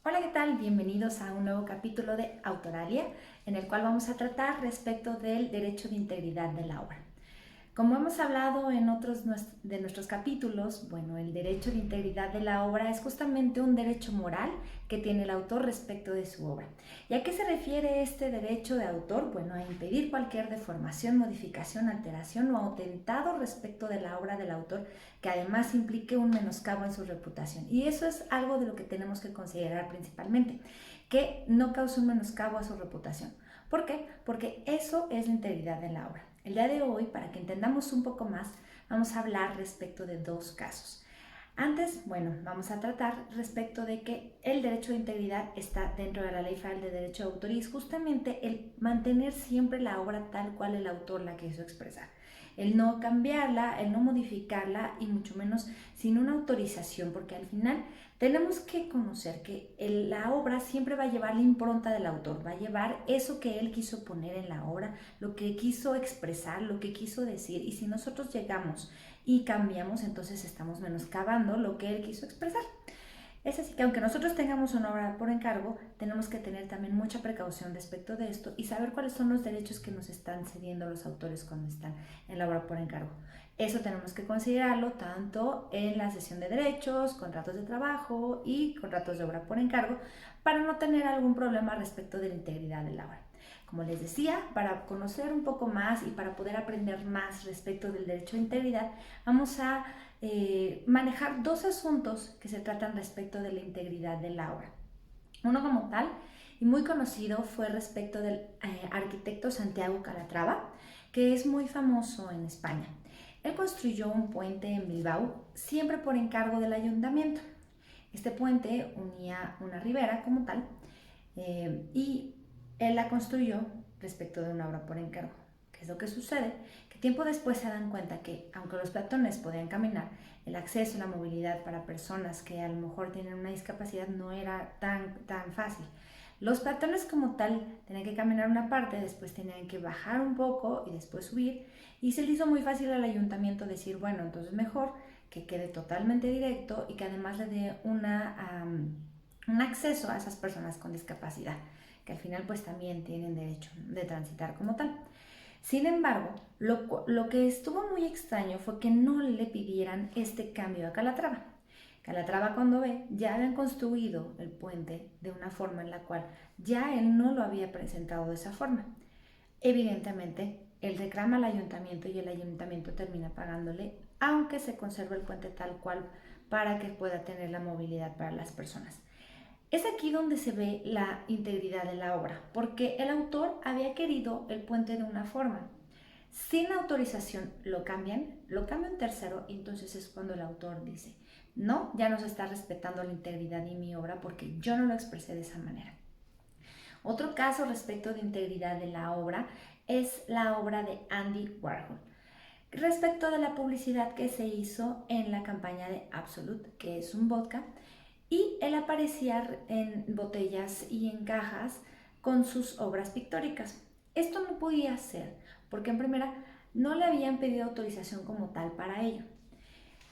Hola, ¿qué tal? Bienvenidos a un nuevo capítulo de Autoralia, en el cual vamos a tratar respecto del derecho de integridad de la obra. Como hemos hablado en otros de nuestros capítulos, bueno, el derecho de integridad de la obra es justamente un derecho moral que tiene el autor respecto de su obra. ¿Y a qué se refiere este derecho de autor? Bueno, a impedir cualquier deformación, modificación, alteración o atentado respecto de la obra del autor que además implique un menoscabo en su reputación. Y eso es algo de lo que tenemos que considerar principalmente, que no cause un menoscabo a su reputación. ¿Por qué? Porque eso es la integridad de la obra. El día de hoy, para que entendamos un poco más, vamos a hablar respecto de dos casos. Antes, bueno, vamos a tratar respecto de que el derecho de integridad está dentro de la Ley Federal de Derecho de Autor y es justamente el mantener siempre la obra tal cual el autor la quiso expresar. El no cambiarla, el no modificarla y mucho menos sin una autorización, porque al final tenemos que conocer que la obra siempre va a llevar la impronta del autor, va a llevar eso que él quiso poner en la obra, lo que quiso expresar, lo que quiso decir. Y si nosotros llegamos y cambiamos, entonces estamos menoscabando lo que él quiso expresar. Es así que aunque nosotros tengamos una obra por encargo, tenemos que tener también mucha precaución respecto de esto y saber cuáles son los derechos que nos están cediendo los autores cuando están en la obra por encargo. Eso tenemos que considerarlo tanto en la cesión de derechos, contratos de trabajo y contratos de obra por encargo para no tener algún problema respecto de la integridad de la obra. Como les decía, para conocer un poco más y para poder aprender más respecto del derecho de integridad, vamos a manejar dos asuntos que se tratan respecto de la integridad de la obra. Uno como tal y muy conocido fue respecto del arquitecto Santiago Calatrava, que es muy famoso en España. Él construyó un puente en Bilbao, siempre por encargo del ayuntamiento. Este puente unía una ribera como tal y él la construyó respecto de una obra por encargo. ¿Qué es lo que sucede? Que tiempo después se dan cuenta que, aunque los peatones podían caminar, el acceso y la movilidad para personas que a lo mejor tienen una discapacidad no era tan fácil. Los peatones como tal tenían que caminar una parte, después tenían que bajar un poco y después subir, y se le hizo muy fácil al ayuntamiento decir, bueno, entonces mejor que quede totalmente directo y que además le dé un acceso a esas personas con discapacidad, que al final pues también tienen derecho de transitar como tal. Sin embargo, lo que estuvo muy extraño fue que no le pidieran este cambio a Calatrava. Calatrava cuando ve, ya habían construido el puente de una forma en la cual ya él no lo había presentado de esa forma. Evidentemente, él reclama al ayuntamiento y el ayuntamiento termina pagándole, aunque se conserve el puente tal cual para que pueda tener la movilidad para las personas. Es aquí donde se ve la integridad de la obra, porque el autor había querido el puente de una forma. Sin autorización lo cambia un tercero y entonces es cuando el autor dice, no, ya no se está respetando la integridad de mi obra porque yo no lo expresé de esa manera. Otro caso respecto de integridad de la obra es la obra de Andy Warhol. Respecto de la publicidad que se hizo en la campaña de Absolut, que es un vodka, y él aparecía en botellas y en cajas con sus obras pictóricas. Esto no podía ser, porque en primera no le habían pedido autorización como tal para ello.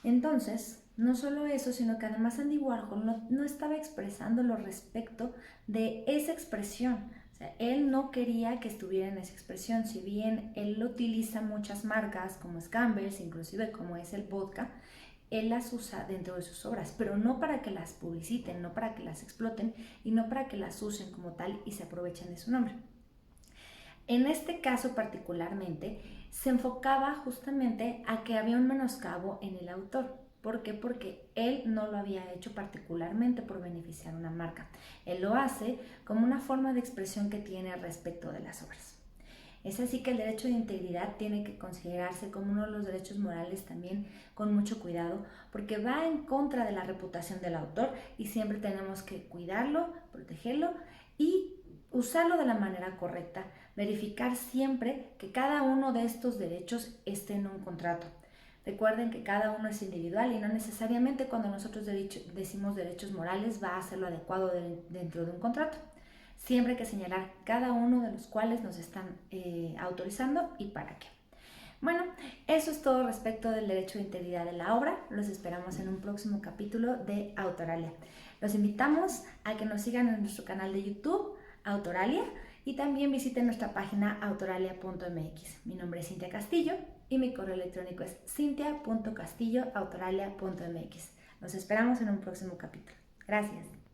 Entonces, no solo eso, sino que además Andy Warhol no estaba expresando lo respecto de esa expresión. O sea, él no quería que estuviera en esa expresión, si bien él utiliza muchas marcas como Campbell's, inclusive como es el vodka, él las usa dentro de sus obras, pero no para que las publiciten, no para que las exploten y no para que las usen como tal y se aprovechen de su nombre. En este caso particularmente se enfocaba justamente a que había un menoscabo en el autor. ¿Por qué? Porque él no lo había hecho particularmente por beneficiar una marca. Él lo hace como una forma de expresión que tiene respecto de las obras. Es así que el derecho de integridad tiene que considerarse como uno de los derechos morales también con mucho cuidado, porque va en contra de la reputación del autor y siempre tenemos que cuidarlo, protegerlo y usarlo de la manera correcta, verificar siempre que cada uno de estos derechos esté en un contrato. Recuerden que cada uno es individual y no necesariamente cuando nosotros decimos derechos morales va a ser lo adecuado dentro de un contrato. Siempre hay que señalar cada uno de los cuales nos están autorizando y para qué. Bueno, eso es todo respecto del derecho de integridad de la obra. Los esperamos en un próximo capítulo de Autoralia. Los invitamos a que nos sigan en nuestro canal de YouTube, Autoralia, y también visiten nuestra página autoralia.mx. Mi nombre es Cintia Castillo y mi correo electrónico es cintia.castillo@autoralia.mx. Los esperamos en un próximo capítulo. Gracias.